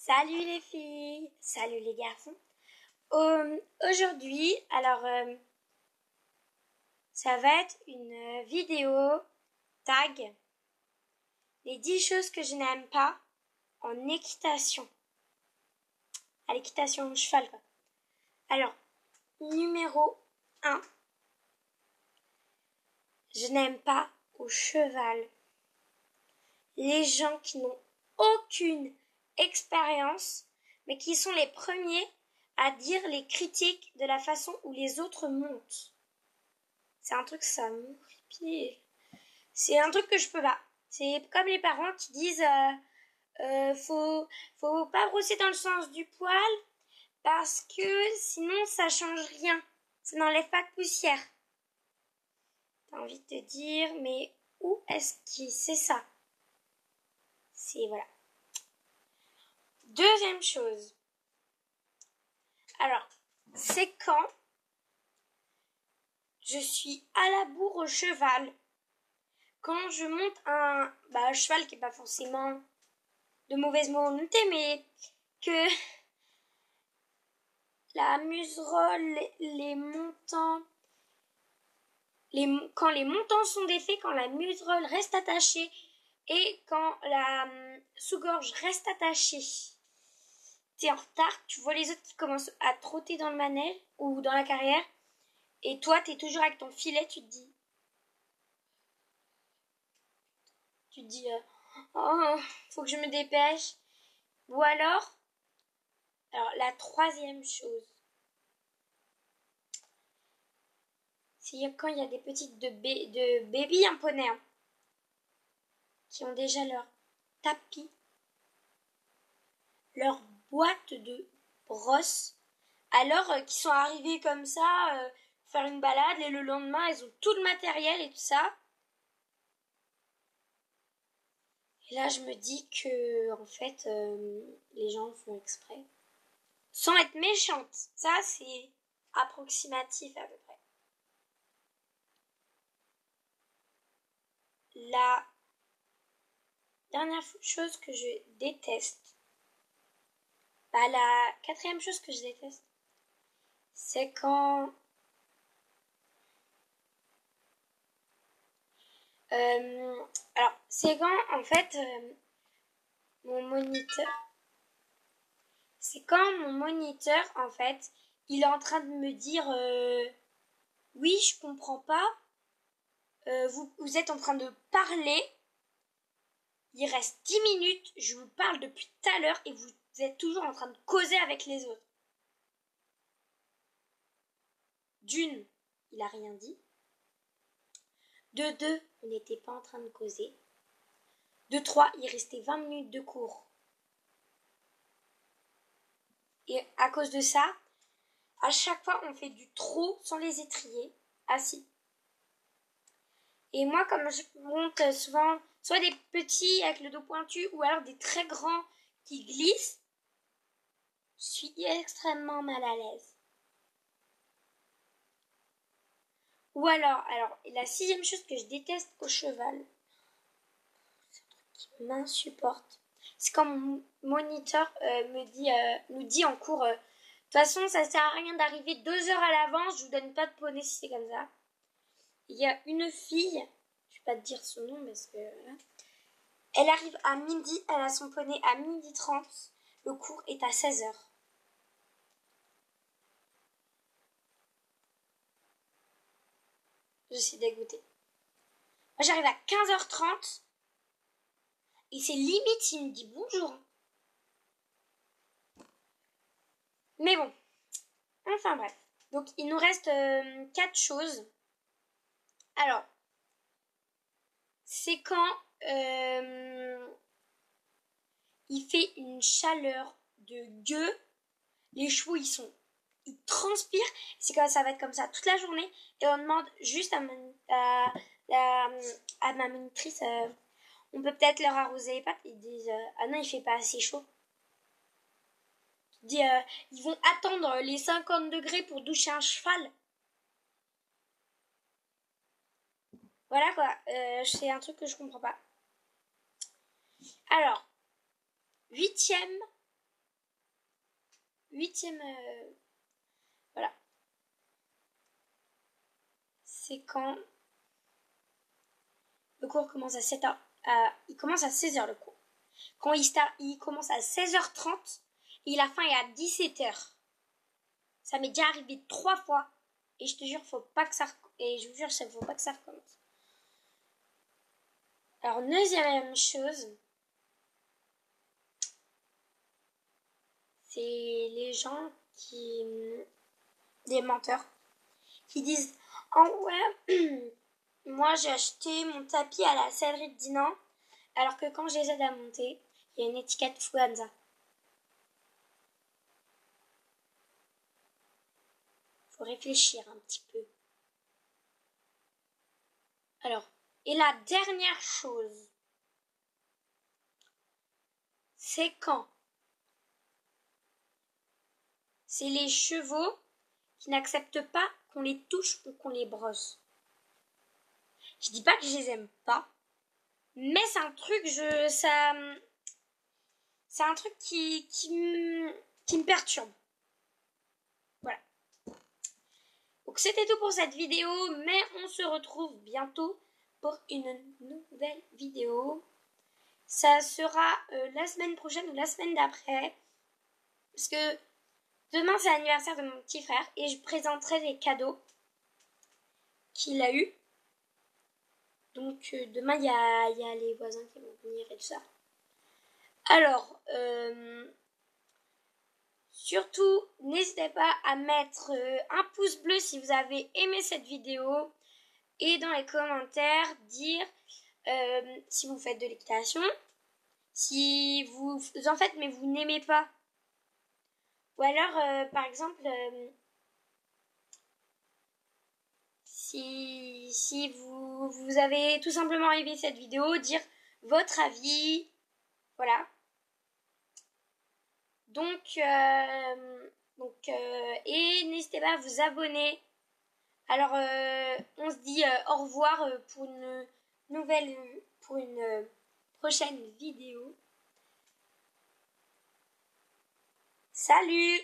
Salut les filles, salut les garçons. Aujourd'hui, ça va être une vidéo tag les 10 choses que je n'aime pas en équitation. À l'équitation de cheval, quoi. Alors, numéro 1. Je n'aime pas au cheval les gens qui n'ont aucune expérience, mais qui sont les premiers à dire les critiques de la façon où les autres montent. C'est un truc, ça m'horripile. C'est un truc que je peux pas. C'est comme les parents qui disent faut pas brosser dans le sens du poil parce que sinon ça change rien. Ça n'enlève pas de poussière. T'as envie de te dire, mais où est-ce qu'il sait ça? C'est voilà. Deuxième chose. Alors, c'est quand je suis à la bourre au cheval. Quand je monte un cheval qui n'est pas forcément de mauvaise volonté, mais que la muserolle, quand les montants sont défaits, quand la muserolle reste attachée et quand la sous-gorge reste attachée, t'es en retard, tu vois les autres qui commencent à trotter dans le manège ou dans la carrière, et toi t'es toujours avec ton filet, tu te dis oh, faut que je me dépêche. Ou alors la troisième chose, c'est quand il y a des petites de baby en poney qui ont déjà leur tapis, leur boîte de brosse, alors qui sont arrivés comme ça faire une balade et le lendemain ils ont tout le matériel et tout ça. Et là je me dis que en fait les gens font exprès. Sans être méchante, ça c'est approximatif à peu près. La dernière chose que je déteste, la quatrième chose que je déteste, c'est quand c'est quand en fait mon moniteur en fait il est en train de me dire oui je comprends pas, vous êtes en train de parler, il reste 10 minutes, je vous parle depuis tout à l'heure et vous êtes toujours en train de causer avec les autres. D'une, il a rien dit. De deux, on n'était pas en train de causer. De trois, il restait 20 minutes de cours. Et à cause de ça, à chaque fois, on fait du trop sans les étriers, assis. Et moi, comme je monte souvent, soit des petits avec le dos pointu, ou alors des très grands qui glissent, je suis extrêmement mal à l'aise. Ou alors, la sixième chose que je déteste au cheval, c'est un truc qui m'insupporte, c'est quand mon moniteur nous dit en cours, de toute façon, ça sert à rien d'arriver 2 heures à l'avance, je vous donne pas de poney si c'est comme ça. Il y a une fille, je vais pas te dire son nom parce que elle arrive à midi, elle a son poney à 12h30, le cours est à 16h. Je suis dégoûtée. Moi j'arrive à 15h30 et c'est limite il me dit bonjour. Mais bon, enfin bref. Donc il nous reste 4 choses. Alors, c'est quand il fait une chaleur de gueux, les chevaux ils transpirent, c'est comme ça va être comme ça toute la journée, et on demande juste à ma monitrice, on peut peut-être leur arroser les pattes, ils disent ah non il fait pas assez chaud. Ils vont attendre les 50 degrés pour doucher un cheval. Voilà quoi, c'est un truc que je comprends pas. Alors, 8e 8e... voilà. C'est quand le cours commence à 7h. Il commence à 16h le cours. Quand il commence à 16h30 et la fin est à 17h. Ça m'est déjà arrivé 3 fois. Et je te jure, faut pas que ça recommence. Alors, deuxième chose, c'est les gens des menteurs, qui disent « Oh ouais, moi j'ai acheté mon tapis à la sellerie de Dinan, alors que quand je les aide à monter, il y a une étiquette Fuanza. » Faut réfléchir un petit peu. Alors, et la dernière chose, c'est quand c'est les chevaux qui n'acceptent pas qu'on les touche ou qu'on les brosse. Je dis pas que je les aime pas, mais c'est un truc, c'est un truc qui me perturbe. Voilà. Donc c'était tout pour cette vidéo, mais on se retrouve bientôt pour une nouvelle vidéo. Ça sera la semaine prochaine ou la semaine d'après, parce que demain c'est l'anniversaire de mon petit frère et je présenterai les cadeaux qu'il a eu. Donc demain il y a les voisins qui vont venir et tout ça. Alors, surtout, n'hésitez pas à mettre un pouce bleu si vous avez aimé cette vidéo et dans les commentaires dire si vous faites de l'équitation, si vous en faites mais vous n'aimez pas. Ou alors, par exemple, si vous avez tout simplement aimé cette vidéo, dire votre avis, voilà. Donc, et n'hésitez pas à vous abonner. Alors, on se dit au revoir pour une prochaine vidéo. Salut!